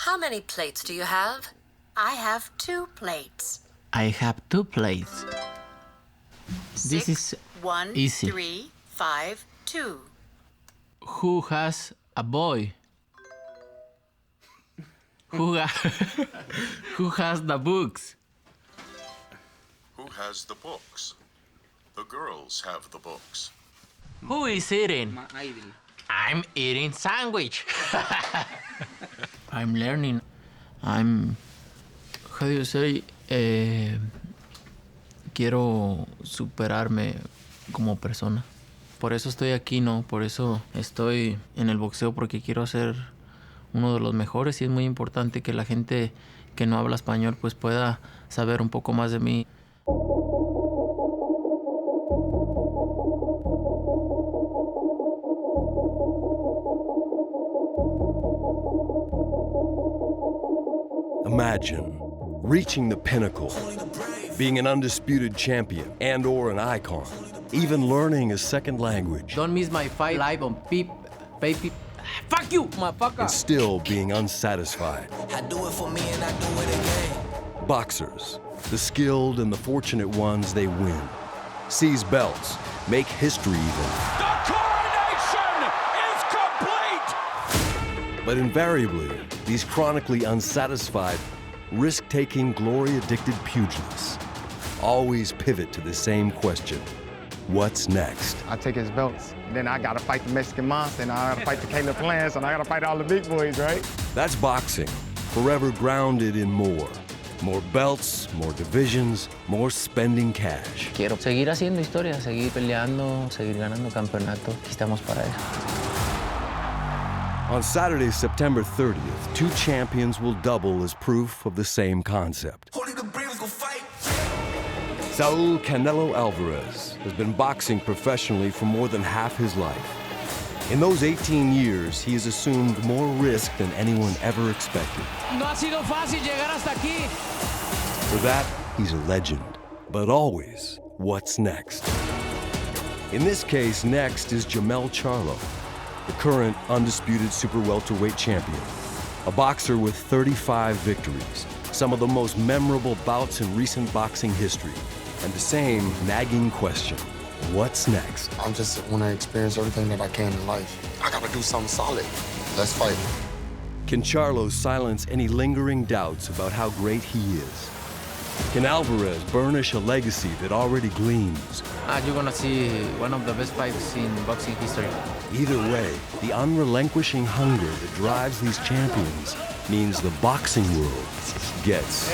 How many plates do you have? I have 2 plates. I have 2 plates. This 6, is 1, easy. 3, 5, 2. Who has a boy? Who has the books? Who has the books? The girls have the books. Who is eating? I'm eating sandwich. I'm learning. How do you say? Quiero superarme como persona. Por eso estoy aquí, ¿no? Por eso estoy en el boxeo, porque quiero ser uno de los mejores y es muy importante que la gente que no habla español pues pueda saber un poco más de mí. Imagine reaching the pinnacle, being an undisputed champion and/or an icon, even learning a second language. Don't miss my fight live on Baby. Fuck you, motherfucker! And still being unsatisfied. I do it for me and I do it again. Boxers, the skilled and the fortunate ones, they win. Seize belts, make history even. The coronation is complete! But invariably, these chronically unsatisfied, risk-taking, glory-addicted pugilists always pivot to the same question. What's next? I take his belts. Then I gotta fight the Mexican Monster, and I gotta fight the Caleb Plants, and I gotta fight all the big boys, right? That's boxing, forever grounded in more. More belts, more divisions, more spending cash. Quiero seguir haciendo historia, seguir peleando, seguir ganando campeonato. Aquí estamos para eso. On Saturday, September 30th, 2 champions will double as proof of the same concept. Only the brave go fight. Saul Canelo Alvarez has been boxing professionally for more than half his life. In those 18 years, he has assumed more risk than anyone ever expected. No ha sido fácil llegar hasta aquí. For that, he's a legend. But always, what's next? In this case, next is Jermell Charlo, the current undisputed super welterweight champion. A boxer with 35 victories, some of the most memorable bouts in recent boxing history. And the same nagging question, what's next? I just want to experience everything that I can in life. I got to do something solid. Let's fight. Can Charlo silence any lingering doubts about how great he is? Can Alvarez burnish a legacy that already gleams? You're gonna see one of the best fights in boxing history. Either way, the unrelinquishing hunger that drives these champions means the boxing world gets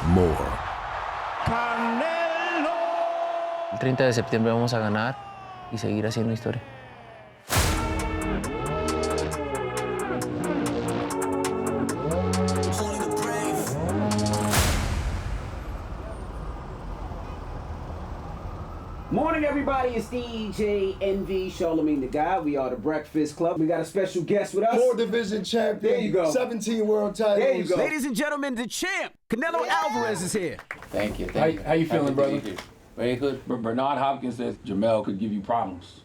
more. El 30 de septiembre vamos a ganar y seguir haciendo historia. Morning, everybody. It's DJ NV Charlemagne the Guy. We are the Breakfast Club. We got a special guest with us. 4-division champion. There you go. 17 world titles. There you go. Ladies and gentlemen, the champ, Canelo Alvarez is here. Thank you. How you feeling, brother? Very good. Bernard Hopkins says Jermell could give you problems.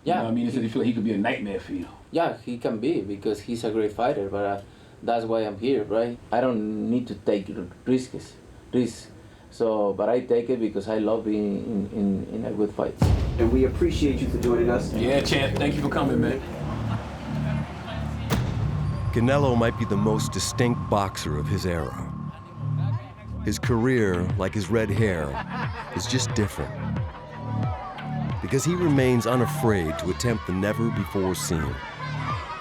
Yeah. You know what I mean? He said he feel like he could be a nightmare for you. Yeah, he can be because he's a great fighter, but that's why I'm here, right? I don't need to take risks. So, but I take it because I love being in a good fight. And we appreciate you for joining us. Yeah, champ. Thank you for coming, man. Canelo might be the most distinct boxer of his era. His career, like his red hair, is just different. Because he remains unafraid to attempt the never-before-seen.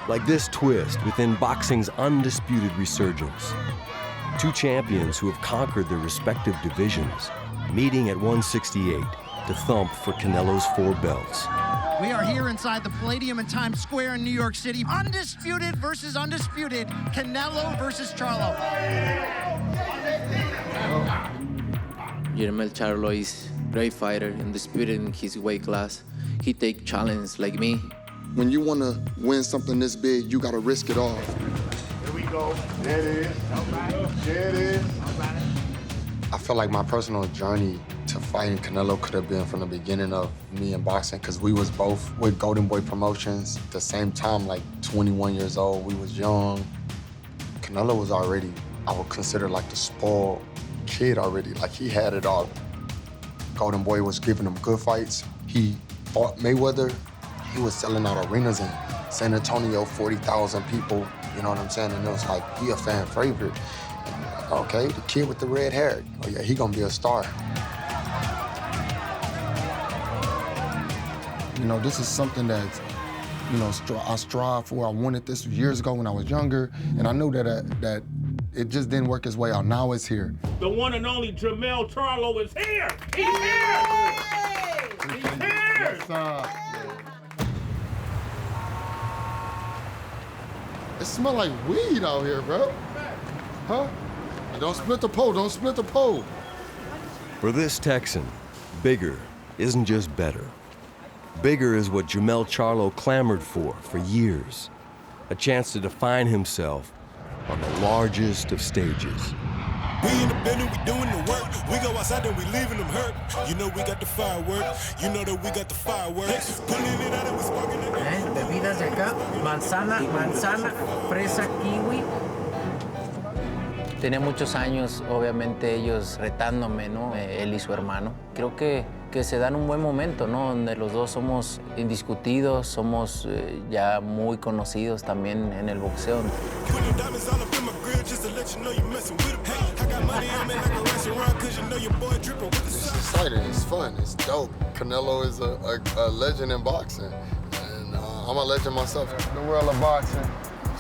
Like this twist within boxing's undisputed resurgence. 2 champions who have conquered their respective divisions, meeting at 168 to thump for Canelo's 4 belts. We are here inside the Palladium in Times Square in New York City. Undisputed versus undisputed. Canelo versus Charlo. Jermell Charlo is a great fighter, undisputed in his weight class. He takes challenge like me. When you want to win something this big, you got to risk it all. Here we go. There it is. There it is. I feel like my personal journey to fighting Canelo could have been from the beginning of me in boxing, because we was both with Golden Boy Promotions at the same time, like 21 years old. We was young. Canelo was already, I would consider like the spoiled kid already. Like he had it all. Golden Boy was giving him good fights. He fought Mayweather. He was selling out arenas in San Antonio, 40,000 people. You know what I'm saying? And it was like, he a fan favorite. And like, okay, the kid with the red hair. Oh yeah, he gonna be a star. You know, this is something that, you know, I strive for. I wanted this years ago when I was younger, and I knew that it just didn't work its way out. Now it's here. The one and only Jermell Charlo is here! He's here! He's here! Yes, it smells like weed out here, bro. Huh? Don't split the pole, don't split the pole. For this Texan, bigger isn't just better. Bigger is what Jermell Charlo clamored for years. A chance to define himself on the largest of stages. We independent, we doing the work. We go outside and we leaving them hurt. You know we got the firework. You know that we got the fireworks. Pulling it out and we sparking it. Bebidas de acá, manzana, fresa, kiwi. Tenía muchos años, obviamente, ellos retándome, ¿no? Él y su hermano. Creo que se dan un buen momento, ¿no? Donde los dos somos indiscutidos, somos ya muy conocidos también en el boxeo. It's exciting, it's fun, it's dope. Canelo is a legend in boxing, and I'm a legend myself. The world of boxing,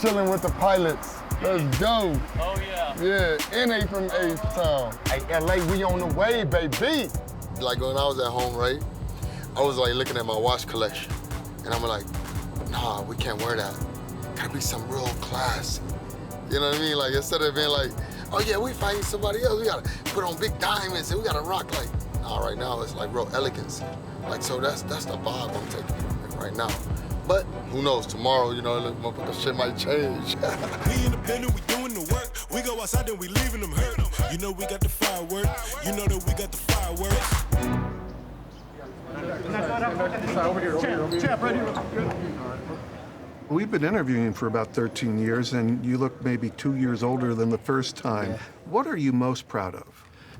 chilling with the pilots. Let's go. Oh, yeah. Yeah, NA from H-Town. Hey, LA, we on the way, baby. Like when I was at home, right? I was like looking at my watch collection, and I'm like, nah, we can't wear that. Gotta be some real class. You know what I mean? Like instead of being like, oh yeah, we fighting somebody else, we gotta put on big diamonds and we gotta rock like, nah, right now it's like real elegance. Like, so that's the vibe I'm taking right now. But who knows, tomorrow, you know, the shit might change. We independent, we doing the work. We go outside and we leaving them hurt. You know we got the firework. You know that we got the fireworks. We've been interviewing for about 13 years, and you look maybe 2 years older than the first time. Yeah. What are you most proud of?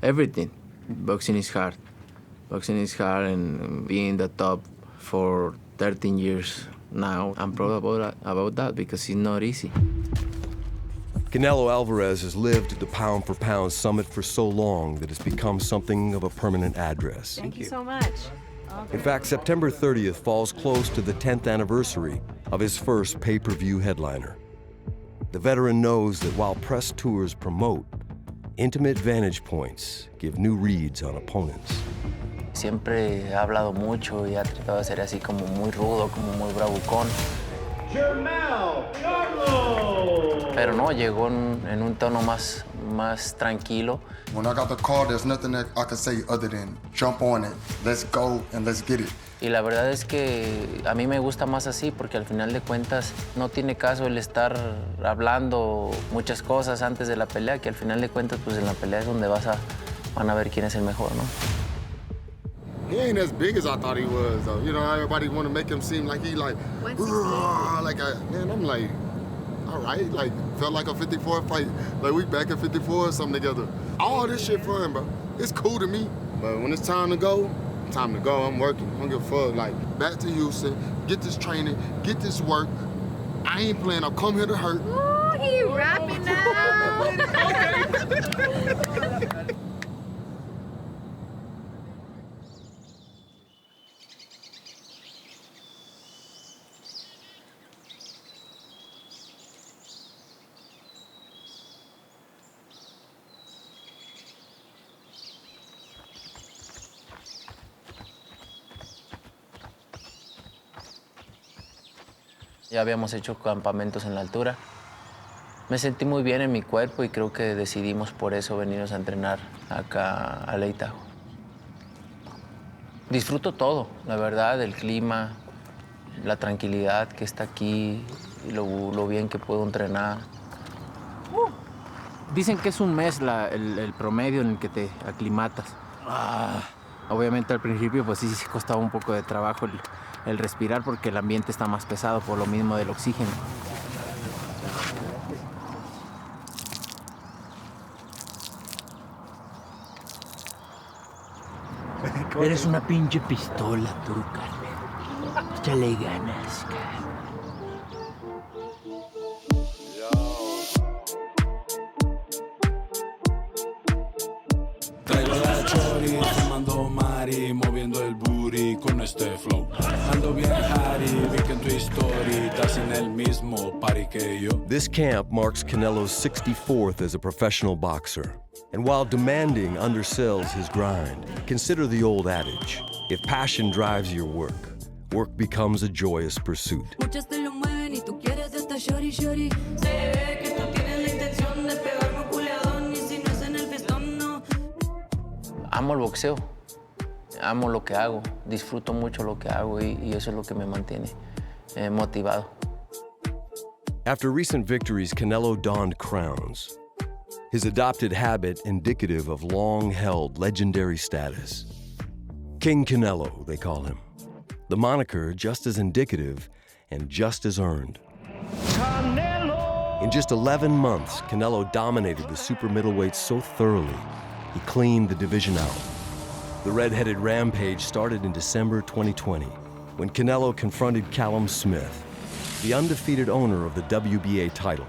Everything. Boxing is hard. Boxing is hard, and being the top for 13 years now, I'm proud about that because it's not easy. Canelo Alvarez has lived the pound-for-pound summit for so long that it's become something of a permanent address. Thank you so much. In fact, September 30th falls close to the 10th anniversary of his first pay-per-view headliner. The veteran knows that while press tours promote, intimate vantage points give new reads on opponents. Siempre he hablado mucho y ha tratado de ser así como muy rudo, como muy bravucón. Jermell Charlo! Pero no, llegó en un tono más tranquilo. When I got the call, there's nothing that I can say other than jump on it, let's go and let's get it. Y la verdad es que a mí me gusta más así porque al final de cuentas no tiene caso el estar hablando muchas cosas antes de la pelea, que al final de cuentas pues en la pelea es donde van a ver quién es el mejor, ¿no? He ain't as big as I thought he was, though. You know, everybody want to make him seem like he like, man, I'm like, all right, like, felt like a 54 fight. Like, we back at 54 or something together. All this shit fun, bro. It's cool to me. But when it's time to go, I'm working. I don't give a fuck. Like, back to Houston, get this training, get this work. I ain't playing. I've come here to hurt. Ooh, he rapping now. Ya habíamos hecho campamentos en la altura. Me sentí muy bien en mi cuerpo y creo que decidimos por eso venirnos a entrenar acá a Leitajo. Disfruto todo, la verdad, el clima, la tranquilidad que está aquí, lo bien que puedo entrenar. Dicen que es un mes el promedio en el que te aclimatas. Obviamente al principio pues sí costaba un poco de trabajo el respirar porque el ambiente está más pesado por lo mismo del oxígeno. Eres una pinche pistola, tú, carnal. Échale ganas, carnal. Traigo la chori, fumando mari, moviendo el booty con este flow. Ando bien Harry, vi que en tu story estás en el mismo party que yo. This camp marks Canelo's 64th as a professional boxer. And while demanding undersells his grind, consider the old adage, if passion drives your work, work becomes a joyous pursuit. Muchas te lo mueven y tú quieres de esta shorty shorty. Se ve que tú tienes la intención de pegarme un culeadón y si no es en el festón, no. Amo el boxeo, amo lo que hago, disfruto mucho lo que hago y eso es lo que me mantiene motivado. After recent victories, Canelo donned crowns, his adopted habit indicative of long-held legendary status. King Canelo, they call him. The moniker just as indicative and just as earned. Canelo! In just 11 months, Canelo dominated the super middleweights so thoroughly, he cleaned the division out. The red-headed rampage started in December 2020, when Canelo confronted Callum Smith, the undefeated owner of the WBA title,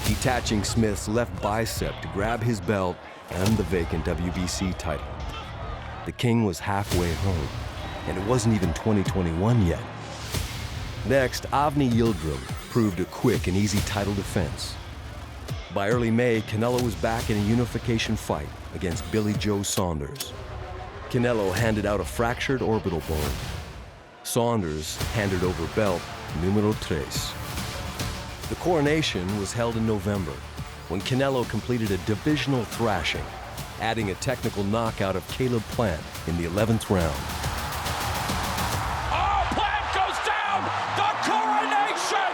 detaching Smith's left bicep to grab his belt and the vacant WBC title. The king was halfway home, and it wasn't even 2021 yet. Next, Avni Yildirim proved a quick and easy title defense. By early May, Canelo was back in a unification fight against Billy Joe Saunders. Canelo handed out a fractured orbital bone. Saunders handed over belt numero tres. The coronation was held in November, when Canelo completed a divisional thrashing, adding a technical knockout of Caleb Plant in the 11th round. Oh, Plant goes down! The coronation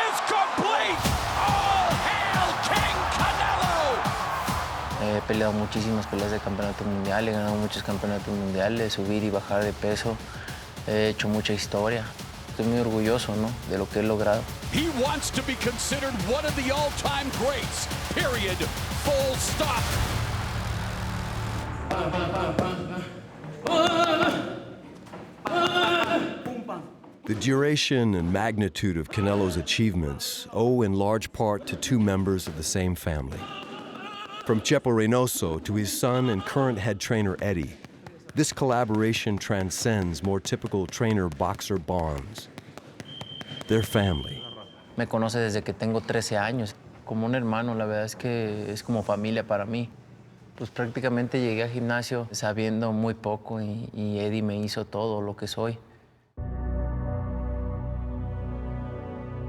is complete! All hail King Canelo! He peleado muchísimas peleas de campeonato mundial, he ganado muchos campeonatos mundiales, subir y bajar de peso, he hecho mucha historia. Estoy muy orgulloso, ¿no?, de lo que he logrado. He wants to be considered one of the all-time greats, period, full stop. The duration and magnitude of Canelo's achievements owe in large part to two members of the same family. From Chepo Reynoso to his son and current head trainer Eddie, this collaboration transcends more typical trainer-boxer bonds. Their family. Me conoce desde que tengo 13 años. Como un hermano, la verdad es que es como familia para mí. Pues prácticamente llegué al gimnasio sabiendo muy poco y Eddie me hizo todo lo que soy.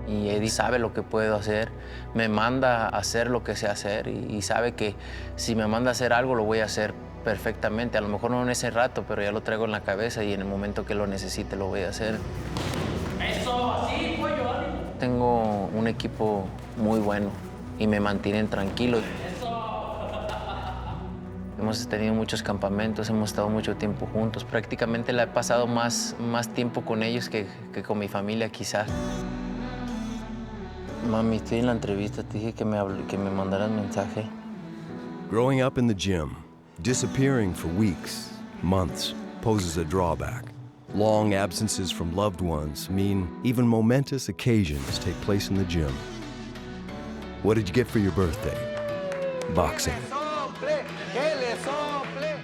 Y Eddie sabe lo que puedo hacer, me manda a hacer lo que sé hacer y sabe que si me manda a hacer algo lo voy a hacer perfectamente. A lo mejor no en ese rato, pero ya lo traigo en la cabeza y en el momento que lo necesite lo voy a hacer. Eso, así, pollo. Tengo un equipo muy bueno y me mantienen tranquilo. Hemos tenido muchos campamentos, hemos estado mucho tiempo juntos. Prácticamente la he pasado más tiempo con ellos que con mi familia, quizás. Mami, estoy en la entrevista, te dije que me mandaras mensaje. Growing up in the gym, disappearing for weeks, months, poses a drawback. Long absences from loved ones mean even momentous occasions take place in the gym. What did you get for your birthday? Boxing.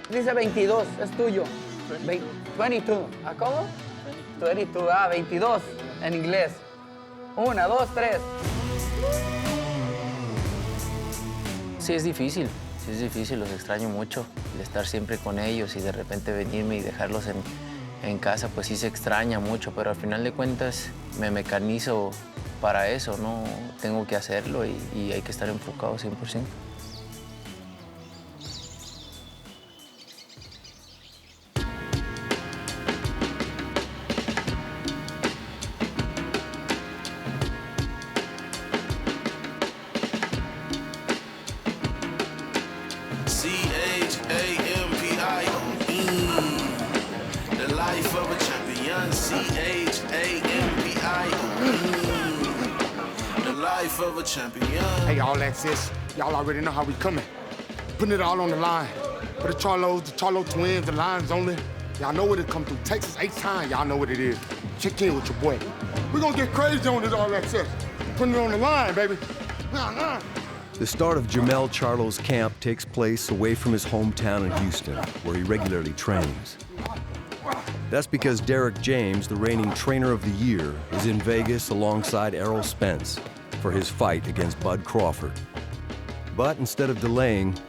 Dice 22, es tuyo. 22. ¿A cómo? 22, 22 en inglés. 1, 2, 3. Sí, es difícil, los extraño mucho. De estar siempre con ellos y de repente venirme y dejarlos en casa, pues sí se extraña mucho, pero al final de cuentas me mecanizo para eso, ¿no? Tengo que hacerlo y hay que estar enfocado 100%. Hey, all access. Y'all already know how we coming. Putting it all on the line. For the Charlo twins, the Lions only. Y'all know what it come through. Texas 8 times, y'all know what it is. Check in with your boy. We're gonna get crazy on this all access. Putting it on the line, baby. The start of Jermell Charlo's camp takes place away from his hometown in Houston, where he regularly trains. That's because Derek James, the reigning trainer of the year, is in Vegas alongside Errol Spence for his fight against Bud Crawford. But instead of delaying,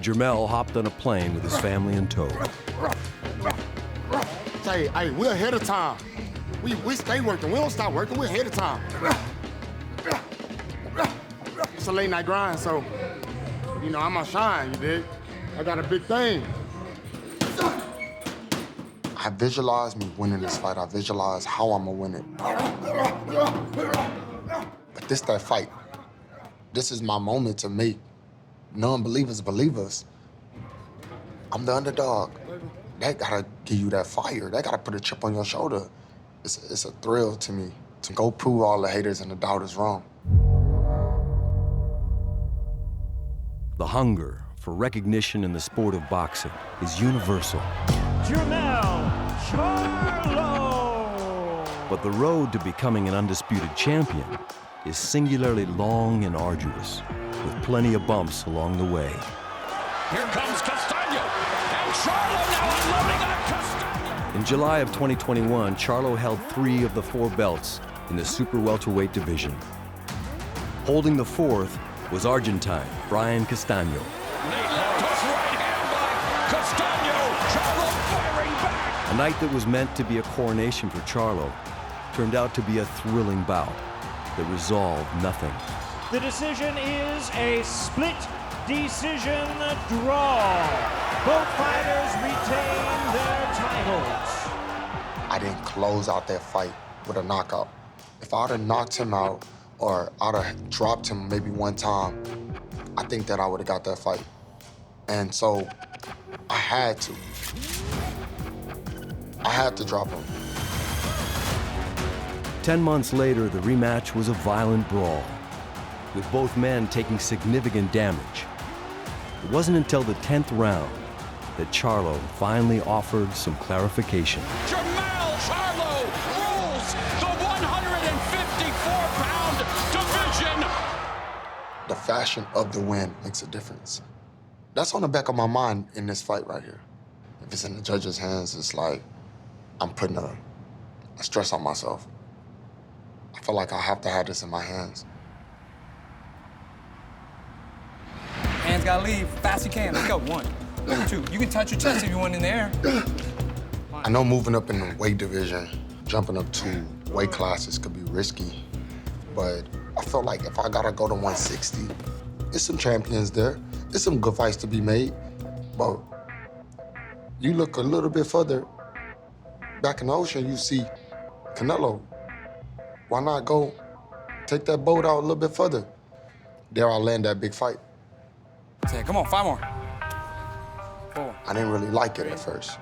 Jermell hopped on a plane with his family in tow. Hey, we're ahead of time. We stay working. We don't stop working. We're ahead of time. It's a late night grind, so, you know, I'm gonna shine, you dig? I got a big thing. I visualize me winning this fight. I visualize how I'm gonna win it. But this that fight. This is my moment to make non-believers believers. I'm the underdog. That gotta give you that fire. That gotta put a chip on your shoulder. It's a thrill to me to go prove all the haters and the doubters wrong. The hunger for recognition in the sport of boxing is universal. Jermell Charlo! But the road to becoming an undisputed champion is singularly long and arduous, with plenty of bumps along the way. Here comes Castaño, and Charlo now unloading on Castaño. In July of 2021, Charlo held 3 of the 4 belts in the super welterweight division. Holding the 4th was Argentine Brian Castaño. A night that was meant to be a coronation for Charlo turned out to be a thrilling bout that resolved nothing. The decision is a split decision draw. Both fighters retain their titles. I didn't close out that fight with a knockout. If I'd have knocked him out or I'd have dropped him maybe one time, I think that I would have got that fight. And so I had to. I had to drop him. 10 months later, the rematch was a violent brawl, with both men taking significant damage. It wasn't until the 10th round that Charlo finally offered some clarification. Jermell Charlo rules the 154-pound division. The fashion of the win makes a difference. That's on the back of my mind in this fight right here. If it's in the judges' hands, it's like I'm putting a stress on myself. I feel like I have to have this in my hands. Hands gotta leave fast you can. Let's go. 1, 2. You can touch your chest if you want in the air. I know moving up in the weight division, jumping up 2 weight classes could be risky, but I feel like if I gotta go to 160, there's some champions there. There's some good fights to be made, but you look a little bit further back in the ocean, you see Canelo. Why not go take that boat out a little bit further? There I'll land that big fight. Come on, 5 more. 4. I didn't really like it at first.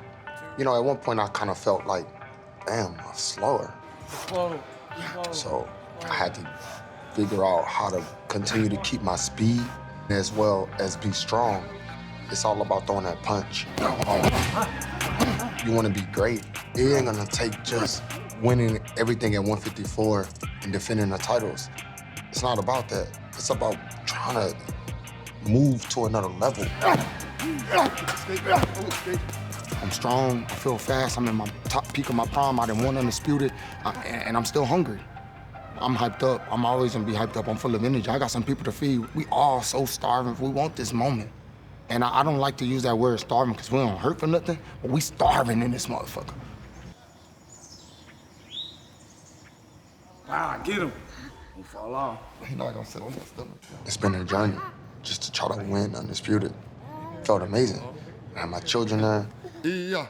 You know, at one point I kind of felt like, damn, I'm slower. So I had to figure out how to continue to keep my speed as well as be strong. It's all about throwing that punch. You want to be great. It ain't gonna take just winning everything at 154 and defending the titles. It's not about that. It's about trying to move to another level. I'm strong, I feel fast, I'm in my top peak of my prime. I done won Undisputed, and I'm still hungry. I'm hyped up. I'm always gonna be hyped up. I'm full of energy. I got some people to feed. We all so starving. We want this moment. And I don't like to use that word starving because we don't hurt for nothing, but we starving in this motherfucker. Get him. Don't fall off. He's not gonna sit on my stomach. It's been a journey just to try to win Undisputed. Felt amazing. I had my children there. Yeah.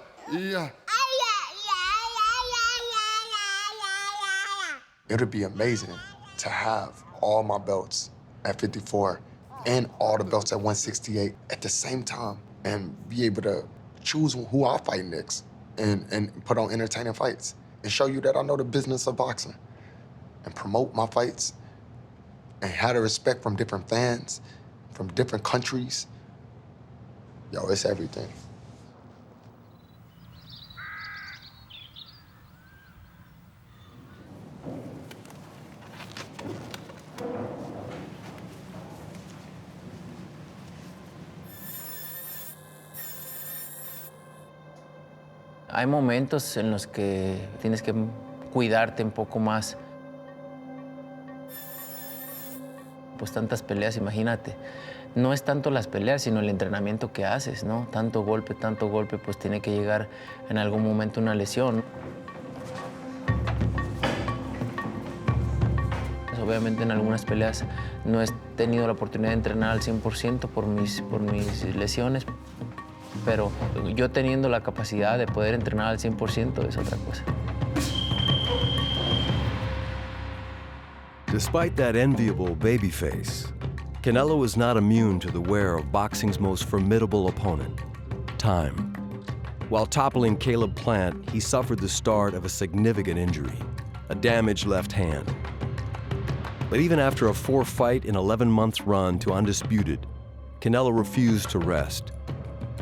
It'd be amazing to have all my belts at 54 and all the belts at 168 at the same time and be able to choose who I'll fight next and put on entertaining fights and show you that I know the business of boxing and promote my fights and have the respect from different fans, from different countries. Yo, it's everything. Hay momentos en los que tienes que cuidarte un poco más. Pues tantas peleas, imagínate. No es tanto las peleas, sino el entrenamiento que haces, ¿no? Tanto golpe, pues tiene que llegar en algún momento una lesión. Pues, obviamente en algunas peleas no he tenido la oportunidad de entrenar al 100% por mis lesiones, pero yo teniendo la capacidad de poder entrenar al 100% es otra cosa. Despite that enviable baby face, Canelo is not immune to the wear of boxing's most formidable opponent, time. While toppling Caleb Plant, he suffered the start of a significant injury, a damaged left hand. But even after a 4-fight and 11-month run to Undisputed, Canelo refused to rest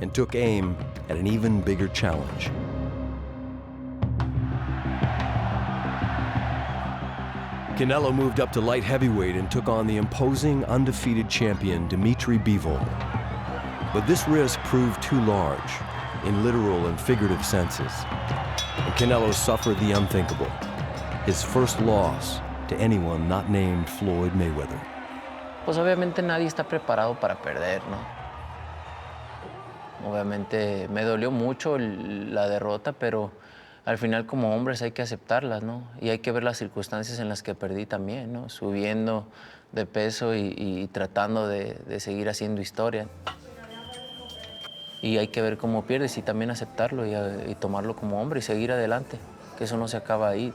and took aim at an even bigger challenge. Canelo moved up to light heavyweight and took on the imposing, undefeated champion Dimitri Bivol. But this risk proved too large, in literal and figurative senses. And Canelo suffered the unthinkable, his first loss to anyone not named Floyd Mayweather. Pues obviamente nadie está preparado para perder, ¿no? Obviamente me dolió mucho la derrota, pero al final como hombres hay que aceptarlas, ¿no? Y hay que ver las circunstancias en las que perdí también, ¿no? Subiendo de peso y tratando de seguir haciendo historia. Y hay que ver cómo pierdes y también aceptarlo y tomarlo como hombre y seguir adelante, que eso no se acaba ahí.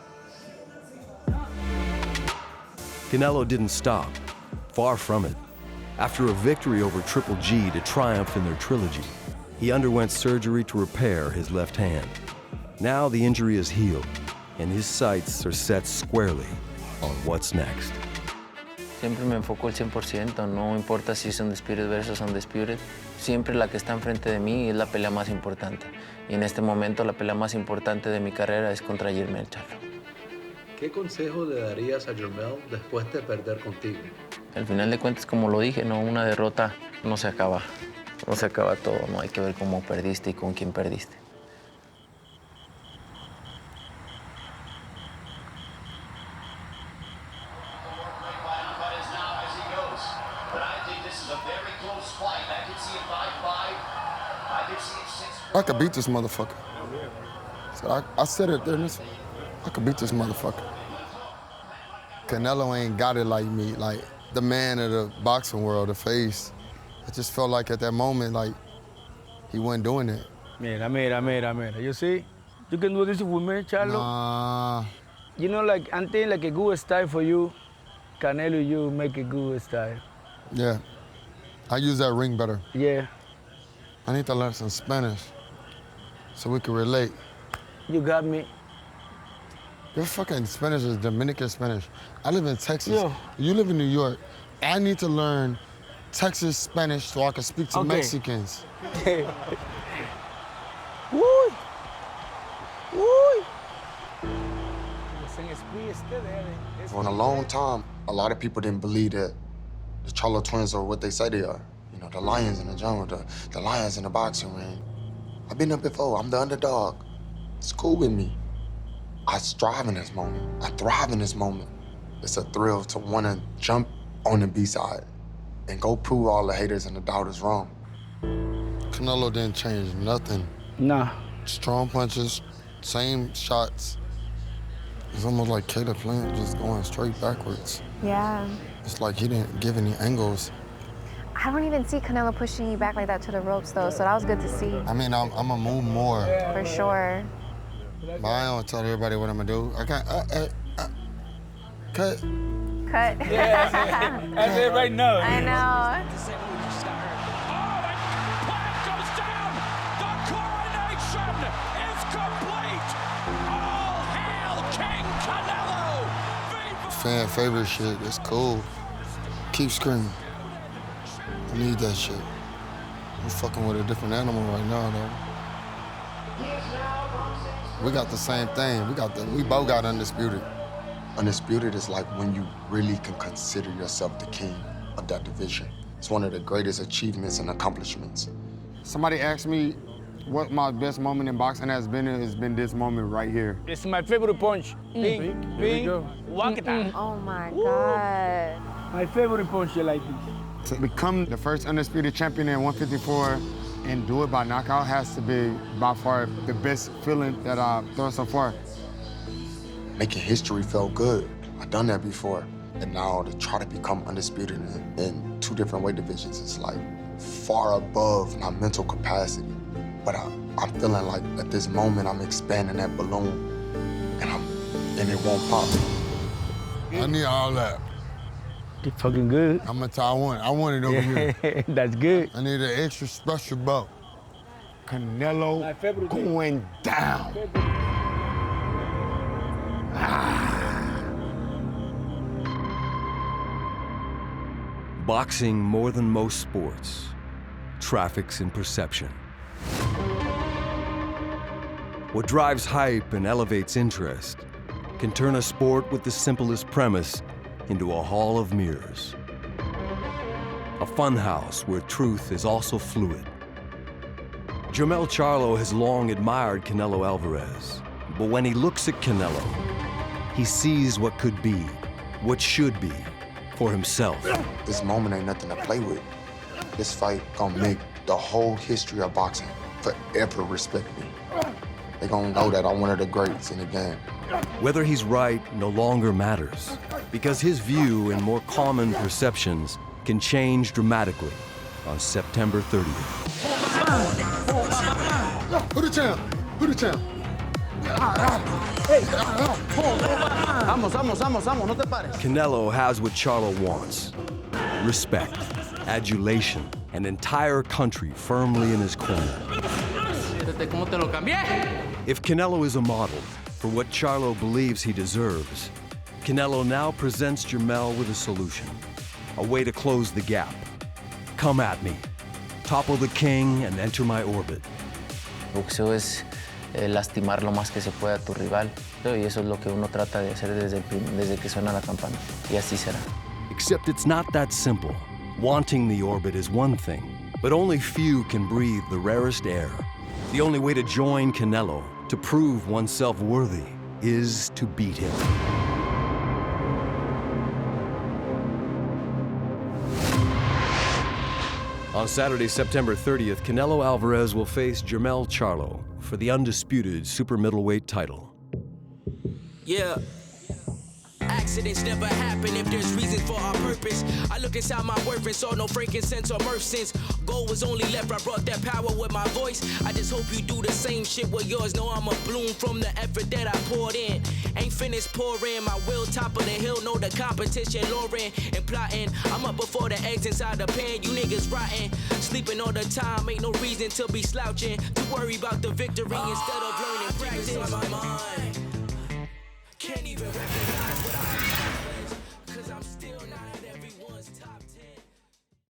Canelo didn't stop, far from it. After a victory over Triple G to triumph in their trilogy, he underwent surgery to repair his left hand. Now the injury is healed, and his sights are set squarely on what's next. Siempre me enfoco al 100%, no importa si es Undisputed versus Undisputed. Siempre la que está enfrente de mí es la pelea más importante. Y en este momento la pelea más importante de mi carrera es contra Jermell Charlo. ¿Qué consejo le darías a Jermell después de perder contigo? Al final de cuentas, como lo dije, no, una derrota no se acaba. No se acaba todo, no hay que ver cómo perdiste y con quién perdiste. I could beat this motherfucker. So I said it there. I could beat this motherfucker. Canelo ain't got it like me, like the man of the boxing world, the face. I just felt like at that moment, like he wasn't doing it. Mira. You see, you can do this with me, Charlo. Nah. You know, like I'm thinking like a good style for you. Canelo, you make a good style. Yeah, I use that ring better. Yeah. I need to learn some Spanish so we can relate. You got me. Your fucking Spanish is Dominican Spanish. I live in Texas. Yo. You live in New York. I need to learn Texas Spanish so I can speak to Mexicans. For a long time, a lot of people didn't believe that the Charlo twins are what they say they are. You know, the lions in the jungle, the lions in the boxing ring. I've been there before. I'm the underdog. It's cool with me. I strive in this moment. I thrive in this moment. It's a thrill to want to jump on the B-side and go prove all the haters and the doubters wrong. Canelo didn't change nothing. Nah. Strong punches, same shots. It's almost like Caleb Plant just going straight backwards. Yeah. It's like he didn't give any angles. I don't even see Canelo pushing you back like that to the ropes, though, so that was good to see. I mean, I'm gonna move more. For sure. But I don't tell everybody what I'm gonna do. I can't, cut. Cut. Yeah, that's it right now. I know. Fan favorite shit, it's cool. Keep screaming. I need that shit. I'm fucking with a different animal right now, though. We got the same thing. We both got Undisputed. Undisputed is like when you really can consider yourself the king of that division. It's one of the greatest achievements and accomplishments. Somebody asked me what my best moment in boxing has been this moment right here. It's my favorite punch. Bing, bing, walk it out. Oh my God. My favorite punch like this. To become the first Undisputed champion in 154 and do it by knockout has to be by far the best feeling that I've done so far. Making history felt good. I've done that before. And now to try to become Undisputed in 2 different weight divisions is like far above my mental capacity. But I'm feeling like at this moment I'm expanding that balloon and it won't pop. I need all that. It's fucking good. I'm gonna tell you, I want it over here. That's good. I need an extra special belt. Canelo going down. Boxing, more than most sports, traffics in perception. What drives hype and elevates interest can turn a sport with the simplest premise into a hall of mirrors. A funhouse where truth is also fluid. Jermell Charlo has long admired Canelo Alvarez, but when he looks at Canelo, he sees what could be, what should be, for himself. This moment ain't nothing to play with. This fight gonna make the whole history of boxing forever respect me. They gonna know that I'm one of the greats in the game. Whether he's right no longer matters, because his view and more common perceptions can change dramatically on September 30th. Who the champ? Who the champ? Vamos, no te pares. Canelo has what Charlo wants: respect, adulation, an entire country firmly in his corner. If Canelo is a model for what Charlo believes he deserves, Canelo now presents Jermell with a solution, a way to close the gap. Come at me, topple the king, and enter my orbit. Boxeo es lastimar lo más que se pueda a tu rival, y eso es lo que uno trata de hacer desde que suena la campana, y así será. Except it's not that simple. Wanting the orbit is one thing, but only few can breathe the rarest air. The only way to join Canelo, to prove oneself worthy, is to beat him. On Saturday, September 30th, Canelo Alvarez will face Jermell Charlo for the undisputed super middleweight title. Yeah. Accidents never happen if there's reason for our purpose. I look inside my worth and saw no frankincense or myrrh since gold was only left. I brought that power with my voice. I just hope you do the same shit with yours. Know I'm a bloom from the effort that I poured in. Ain't finished pouring my will, top of the hill. Know the competition, luring and plotting. I'm up before the eggs inside the pan. You niggas rotten, sleeping all the time. Ain't no reason to be slouching, to worry about the victory instead of learning practice. On my mind, can't even recognize what I